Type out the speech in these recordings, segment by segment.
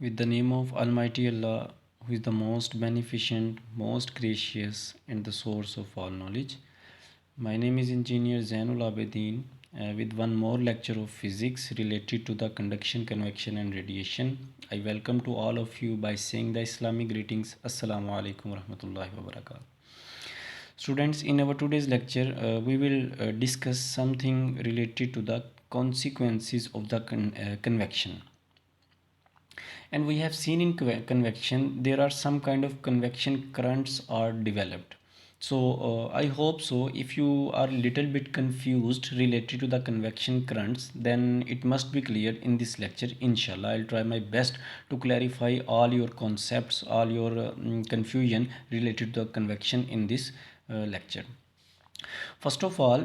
With the name of Almighty Allah, who is the most beneficent, most gracious, and the source of all knowledge. My name is Engineer Zainul Abedin with one more lecture of physics related to the conduction, convection, and radiation. I welcome to all of you by saying the Islamic greetings. Assalamu alaikum warahmatullahi wabarakatuh. Students, in our today's lecture, we will discuss something related to the consequences of the convection. And we have seen in convection there are some kind of convection currents are developed. So I hope so if you are a little bit confused related to the convection currents, then it must be clear in this lecture. Inshallah, I'll try my best to clarify all your concepts, all your confusion related to the convection in this lecture. First of all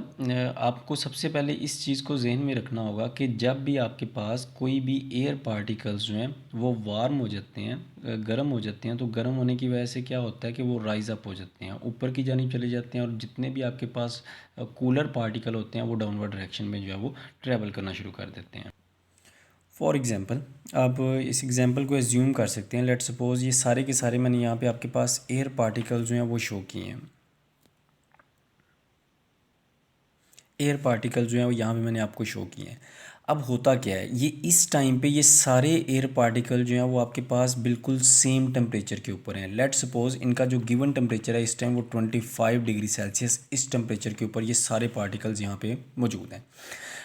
आपको सबसे पहले इस चीज़ को जहन में रखना होगा कि जब भी आपके पास कोई भी एयर पार्टिकल्स जो हैं वो वार्म हो जाते हैं, गर्म हो जाते हैं, तो गर्म होने की वजह से क्या होता है कि वो राइज अप हो जाते हैं, ऊपर की जानिब चले जाते हैं, और जितने भी आपके पास कूलर पार्टिकल होते हैं वो डाउनवर्ड डायरेक्शन में जो है वो ट्रैवल करना शुरू कर देते हैं. फॉर एग्ज़ाम्पल, आप इस एग्ज़ाम्पल को एज्यूम कर सकते हैं. लेट सपोज़ ये सारे के सारे मैंने यहाँ पे आपके पास एयर पार्टिकल्स जो हैं वो शो किए हैं. एयर पार्टिकल जो है वो यहाँ पे मैंने आपको शो किए हैं. अब होता क्या है, ये इस टाइम पे ये सारे एयर पार्टिकल जो हैं वो आपके पास बिल्कुल सेम टेम्परेचर के ऊपर हैं. लेट सपोज़ इनका जो गिवन टेम्परेचर है इस टाइम वो 25 डिग्री सेल्सियस इस टेम्परेचर के ऊपर ये सारे पार्टिकल्स यहाँ पे मौजूद हैं.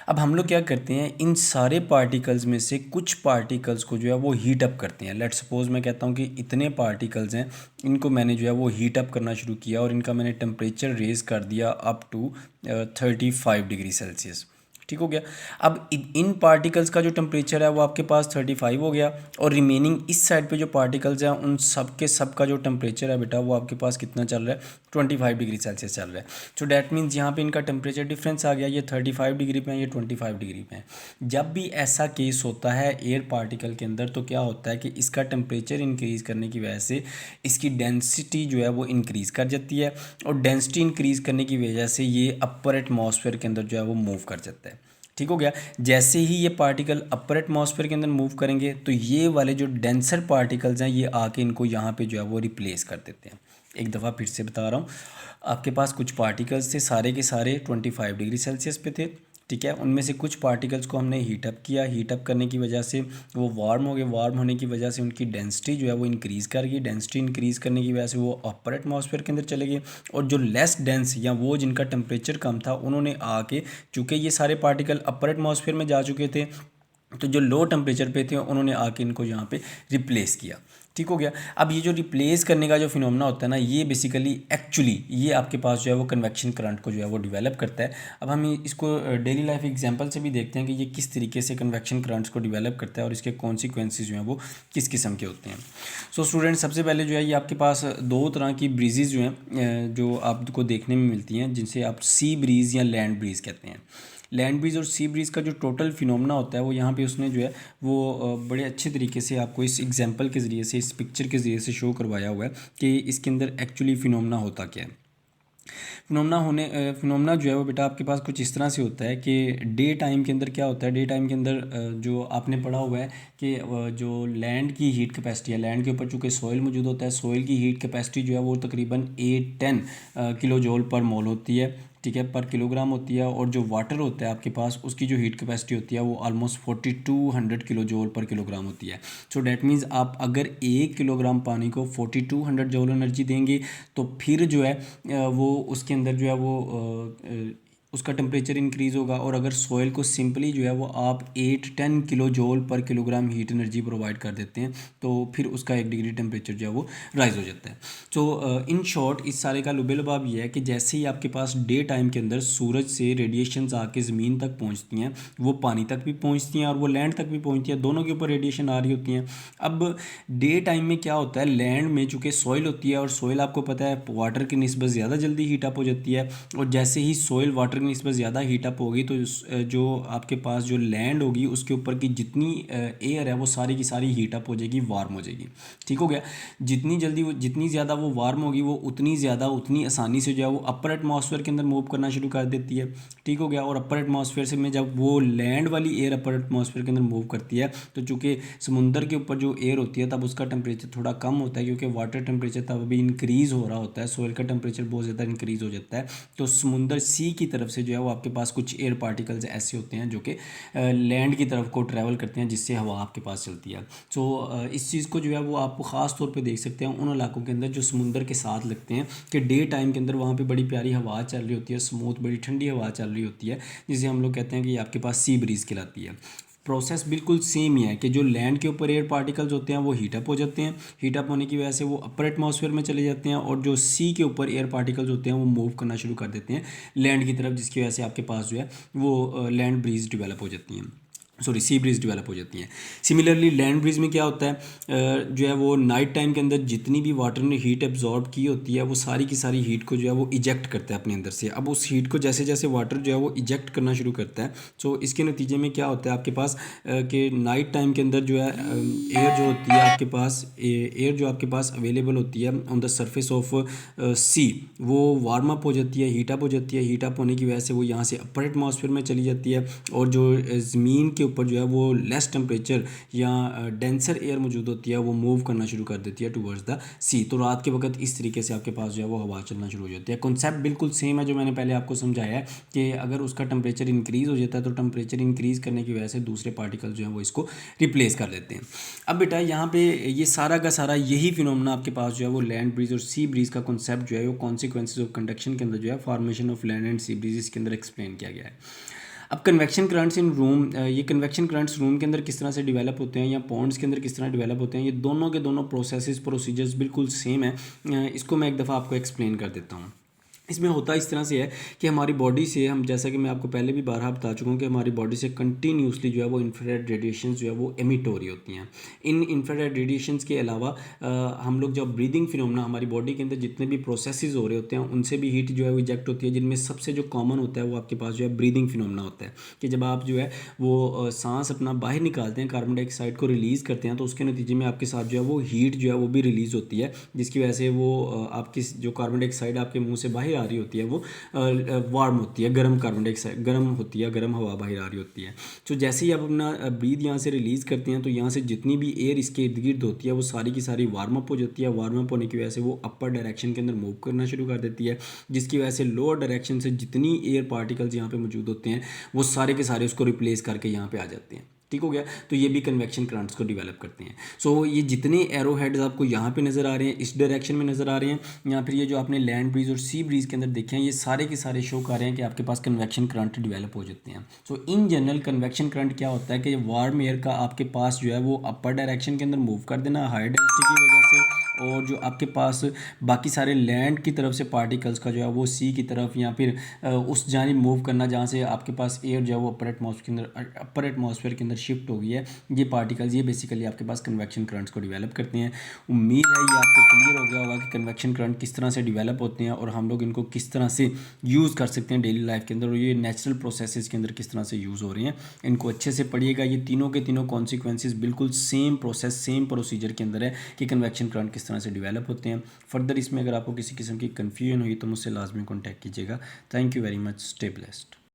अब हम लोग क्या करते हैं, इन सारे पार्टिकल्स में से कुछ पार्टिकल्स को जो है वो हीट अप करते हैं. लेट सपोज़ मैं कहता हूँ कि इतने पार्टिकल्स हैं, इनको मैंने जो है वो हीट अप करना शुरू किया और इनका मैंने टेम्परेचर रेज़ कर दिया अप टू 35 डिग्री सेल्सियस. ठीक हो गया. अब इन पार्टिकल्स का जो टेम्परेचर है वो आपके पास 35 हो गया, और रिमेनिंग इस साइड पे जो पार्टिकल्स हैं उन सब के सब का जो टेम्परेचर है बेटा वो आपके पास कितना चल रहा है, 25 डिग्री सेल्सियस चल रहा है. सो डैट मीन्स यहाँ पे इनका टेम्परेचर डिफरेंस आ गया, ये 35 डिग्री पे है, ये 25 डिग्री पे है. जब भी ऐसा केस होता है एयर पार्टिकल के अंदर, तो क्या होता है कि इसका टेम्परेचर इंक्रीज़ करने की वजह से इसकी डेंसिटी जो है वो इंक्रीज़ कर जाती है, और डेंसिटी इंक्रीज़ करने की वजह से ये अपर एटमॉस्फेयर के अंदर जो है वो मूव कर जाता है. ठीक हो गया. जैसे ही ये पार्टिकल अपर एटमॉस्फेयर के अंदर मूव करेंगे तो ये वाले जो डेंसर पार्टिकल्स हैं ये आके इनको यहाँ पे जो है वो रिप्लेस कर देते हैं. एक दफ़ा फिर से बता रहा हूँ, आपके पास कुछ पार्टिकल्स थे, सारे के सारे 25 डिग्री सेल्सियस पे थे. ठीक है, उनमें से कुछ पार्टिकल्स को हमने हीटअप किया, हीटअप करने की वजह से वो वार्म हो गए, वार्म होने की वजह से उनकी डेंसिटी जो है वो इंक्रीज़ कर गई, डेंसिटी इंक्रीज़ करने की वजह से वो अपर एटमॉस्फेयर के अंदर चले गए. और जो लेस डेंस या वो जिनका टेम्परेचर कम था उन्होंने आके, चूँकि ये सारे पार्टिकल अपर एटमॉस्फेयर में जा चुके थे, तो जो लो टेम्परेचर पे थे उन्होंने आके इनको यहाँ पे रिप्लेस किया. ठीक हो गया. अब ये जो रिप्लेस करने का जो फिनोमेना होता है ना, ये बेसिकली एक्चुअली ये आपके पास जो है वो कन्वेक्शन करंट को जो है वो डेवलप करता है. अब हम इसको डेली लाइफ एग्जांपल से भी देखते हैं कि ये किस तरीके से कन्वेक्शन करंट्स को डेवलप करता है और इसके कॉन्सिक्वेंसेस जो हैं वो किस किस्म के होते हैं. सो स्टूडेंट, सबसे पहले जो है ये आपके पास दो तरह की ब्रीजेज़ जो हैं जो आपको देखने में मिलती हैं, जिनसे आप सी ब्रीज़ या लैंड ब्रीज़ कहते हैं. लैंड ब्रीज और सी ब्रीज का जो टोटल फिनोमेना होता है वो यहाँ पे उसने जो है वो बड़े अच्छे तरीके से आपको इस एग्जांपल के ज़रिए से, इस पिक्चर के ज़रिए से शो करवाया हुआ है कि इसके अंदर एक्चुअली फिनोमेना होता क्या है. फिनोमेना जो है वो बेटा आपके पास कुछ इस तरह से होता है कि डे टाइम के अंदर क्या होता है, डे टाइम के अंदर जो आपने पढ़ा हुआ है कि जो लैंड की हीट कैपेसिटी है, लैंड के ऊपर चूँकि सॉइल मौजूद होता है, सॉइल की हीट कैपेसिटी जो है वो तकरीबन 810 किलो जूल पर मोल होती है. ठीक है, पर किलोग्राम होती है. और जो वाटर होता है आपके पास, उसकी जो हीट कैपेसिटी होती है वो ऑलमोस्ट 4200 किलो जूल पर किलोग्राम होती है. सो डैट मीन्स आप अगर 1 किलोग्राम पानी को 4200 जूल एनर्जी देंगे तो फिर जो है वो उसके अंदर जो है वो उसका टेम्परेचर इंक्रीज़ होगा. और अगर सॉइल को सिंपली जो है वो आप 810 किलो जूल पर किलोग्राम हीट एनर्जी प्रोवाइड कर देते हैं तो फिर उसका 1 डिग्री टेम्परेचर जो है वो राइज हो जाता है. सो इन शॉर्ट इस सारे का लुबेलुबाब ये है कि जैसे ही आपके पास डे टाइम के अंदर सूरज से रेडिएशंस आके ज़मीन तक पहुंचती हैं, वो पानी तक भी पहुंचती हैं और वो लैंड तक भी पहुंचती हैं, दोनों के ऊपर रेडिएशन आ रही होती हैं. अब डे टाइम में क्या होता है, लैंड में चूँकि सॉइल होती है और सॉइल आपको पता है वाटर की निस्बत ज़्यादा जल्दी हीट अप हो जाती है, और जैसे ही सॉइल वाटर वाटर की निस्बत ज़्यादा हीट अप होगी तो जो आपके पास जो लैंड होगी उसके ऊपर की जितनी एयर है वो सारी की सारी हीट अप हो जाएगी, वार्म हो जाएगी। ठीक हो गया। जितनी जल्दी जितनी ज़्यादा वो वार्म होगी वो उतनी ज़्यादा उतनी आसानी से जो है वो अपर एटमॉस्फेयर के अंदर मूव करना शुरू कर देती है। ठीक हो गया। और अपर एटमॉस्फेयर से में जब वो लैंड वाली एयर अपर एटमॉस्फेयर के अंदर मूव करती है तो चूँकि समुंदर के ऊपर जो एयर होती है तब उसका टेम्परेचर थोड़ा कम होता है, क्योंकि वाटर टेम्परेचर तब अभी इंक्रीज़ हो रहा होता है, सोइल का टेम्परेचर बहुत ज़्यादा इंक्रीज़ हो जाता है। तो समुंदर सी की तरफ से जो है वो आपके पास कुछ एयर पार्टिकल्स ऐसे होते हैं जो कि लैंड की तरफ को ट्रैवल करते हैं, जिससे हवा आपके पास चलती है। सो इस चीज़ को जो है वो आप ख़ास तौर पे देख सकते हैं उन इलाकों के अंदर जो समुंदर के साथ लगते हैं कि डे टाइम के अंदर वहाँ पे बड़ी प्यारी हवा चल रही होती है, स्मूथ बड़ी ठंडी हवा चल रही होती है, जिसे हम लोग कहते हैं कि आपके पास सी ब्रीज़ कहलाती है। प्रोसेस बिल्कुल सेम ही है कि जो लैंड के ऊपर एयर पार्टिकल्स होते हैं वो हीटअप हो जाते हैं, हीटअप होने की वजह से वो अपर एटमॉस्फेयर में चले जाते हैं, और जो सी के ऊपर एयर पार्टिकल्स होते हैं वो मूव करना शुरू कर देते हैं लैंड की तरफ, जिसकी वजह से आपके पास जो है वो लैंड ब्रीज डेवलप हो जाती हैं, सॉरी सी ब्रीज डेवलप हो जाती हैं। सिमिलरली लैंड ब्रीज में क्या होता है, जो है वो नाइट टाइम के अंदर जितनी भी वाटर ने हीट एब्जॉर्ब की होती है वो सारी की सारी हीट को जो है वो इजेक्ट करता है अपने अंदर से। अब उस हीट को जैसे जैसे वाटर जो है वो इजेक्ट करना शुरू करता है, सो इसके नतीजे में क्या होता है आपके पास कि नाइट टाइम के अंदर जो है एयर जो होती है आपके पास एयर जो आपके पास अवेलेबल होती है ऑन द सरफेस ऑफ सी, वो वार्म अप हो जाती है, हीट अप हो जाती है। हीट अप होने की वजह से वो यहाँ से अपर एटमॉस्फेयर में चली जाती है, और जो ज़मीन के ऊपर जो है वो लेस टेम्परेचर या डेंसर एयर मौजूद होती है वो मूव करना शुरू कर देती है टूवर्ड्स द सी। तो रात के वक्त इस तरीके से आपके पास जो है वो हवा चलना शुरू हो जाती है। कॉन्सेप्ट बिल्कुल सेम है जो मैंने पहले आपको समझाया है कि अगर उसका टेम्परेचर इंक्रीज़ हो जाता है तो टेम्परेचर इंक्रीज़ करने की वजह से दूसरे पार्टिकल जो हैं वो इसको रिप्लेस कर देते हैं। अब बेटा यहाँ पे ये सारा का सारा यही फिनोमेना आपके पास जो है वो लैंड ब्रीज और सी ब्रीज का कॉन्सेप्ट जो है वो कॉन्सिक्वेंसेज ऑफ कंडक्शन के अंदर जो है formation of land and sea breeze इसके अंदर एक्सप्लेन किया गया है। अब कन्वेक्शन करंट्स इन रूम, ये कन्वेक्शन करंट्स रूम के अंदर किस तरह से डेवलप होते हैं या पॉन्ड्स के अंदर किस तरह डेवलप होते हैं, ये दोनों के दोनों प्रोसेसेस प्रोसीजर्स बिल्कुल सेम है। इसको मैं एक दफ़ा आपको एक्सप्लेन कर देता हूँ। इसमें होता इस तरह से है कि हमारी बॉडी से हम, जैसा कि मैं आपको पहले भी बारहा बता चुका हूँ कि हमारी बॉडी से कंटिन्यूसली जो है वो इंफ्रारेड रेडिएशंस जो है वो एमिट हो रही होती हैं। इन इंफ्रारेड रेडिएशंस के अलावा हम लोग जब ब्रीदिंग फिनोमेना, हमारी बॉडी के अंदर जितने भी प्रोसेसेस हो रहे होते हैं उनसे भी हीट जो है वो इजेक्ट होती है, जिनमें सबसे जो कॉमन होता है वो आपके पास जो है ब्रीदिंग फिनोमेना होता है कि जब आप जो है वो सांस अपना बाहर निकालते हैं, कार्बन डाइऑक्साइड को रिलीज़ करते हैं, तो उसके नतीजे में आपके साथ जो है वो हीट जो है वो भी रिलीज़ होती है, जिसकी वजह से वो आपकी जो कार्बन डाइऑक्साइड आपके मुँह से बाहर आ रही होती है वो वार्म होती है, गर्म कार्बन डाइऑक्साइड गर्म होती है, गर्म हवा बाहर आ रही होती है। तो जैसे ही आप अपना ब्रीथ यहाँ से रिलीज़ करते हैं तो यहाँ से जितनी भी एयर इसके इर्द गिर्द होती है वो सारी की सारी वार्म अप हो जाती है। वार्म अप होने की वजह से वो अपर डायरेक्शन के अंदर मूव करना शुरू कर देती है, जिसकी वजह से लोअर डायरेक्शन से जितनी एयर पार्टिकल्स यहाँ पे मौजूद होते हैं वो सारे के सारे उसको रिप्लेस करके यहाँ पे आ जाते हैं। ठीक हो गया। तो ये भी कन्वेक्शन करंट्स को डेवलप करते हैं। सो ये जितने एरो हेड्स आपको यहाँ पे नज़र आ रहे हैं, इस डायरेक्शन में नज़र आ रहे हैं, या फिर ये जो आपने लैंड ब्रीज और सी ब्रीज के अंदर देखे हैं, ये सारे के सारे शो कर रहे हैं कि आपके पास कन्वेक्शन करंट डेवलप हो जाते हैं। सो इन जनरल कन्वेक्शन करंट क्या होता है कि वार्म एयर का आपके पास जो है वो अपर डायरेक्शन के अंदर मूव कर देना हाई डेंसिटी की वजह से, और जो आपके पास बाकी सारे लैंड की तरफ से पार्टिकल्स का जो है वो सी की तरफ या फिर उस जानिब मूव करना जहाँ से आपके पास एयर जो है वो अपर एटमॉस्फेयर के अंदर शिफ्ट हो गई है। ये पार्टिकल्स ये बेसिकली आपके पास कन्वेक्शन करंट्स को डेवलप करते हैं। उम्मीद है ये आपको क्लियर हो गया होगा कि कन्वेक्शन करंट किस तरह से डेवलप होते हैं और हम लोग इनको किस तरह से यूज़ कर सकते हैं डेली लाइफ के अंदर, और ये नेचुरल प्रोसेसेस के अंदर किस तरह से यूज़ हो रहे हैं। इनको अच्छे से पढ़िएगा। ये तीनों के तीनों कॉन्सिक्वेंसेस बिल्कुल सेम प्रोसेस सेम प्रोसीजर के अंदर है कि कन्वेक्शन करंट किस तरह से डेवलप होते हैं। फर्दर इसमें अगर आपको किसी किस्म की कन्फ्यूजन हुई तो मुझसे लाजमी कॉन्टैक्ट कीजिएगा। Thank you very much. Stay blessed.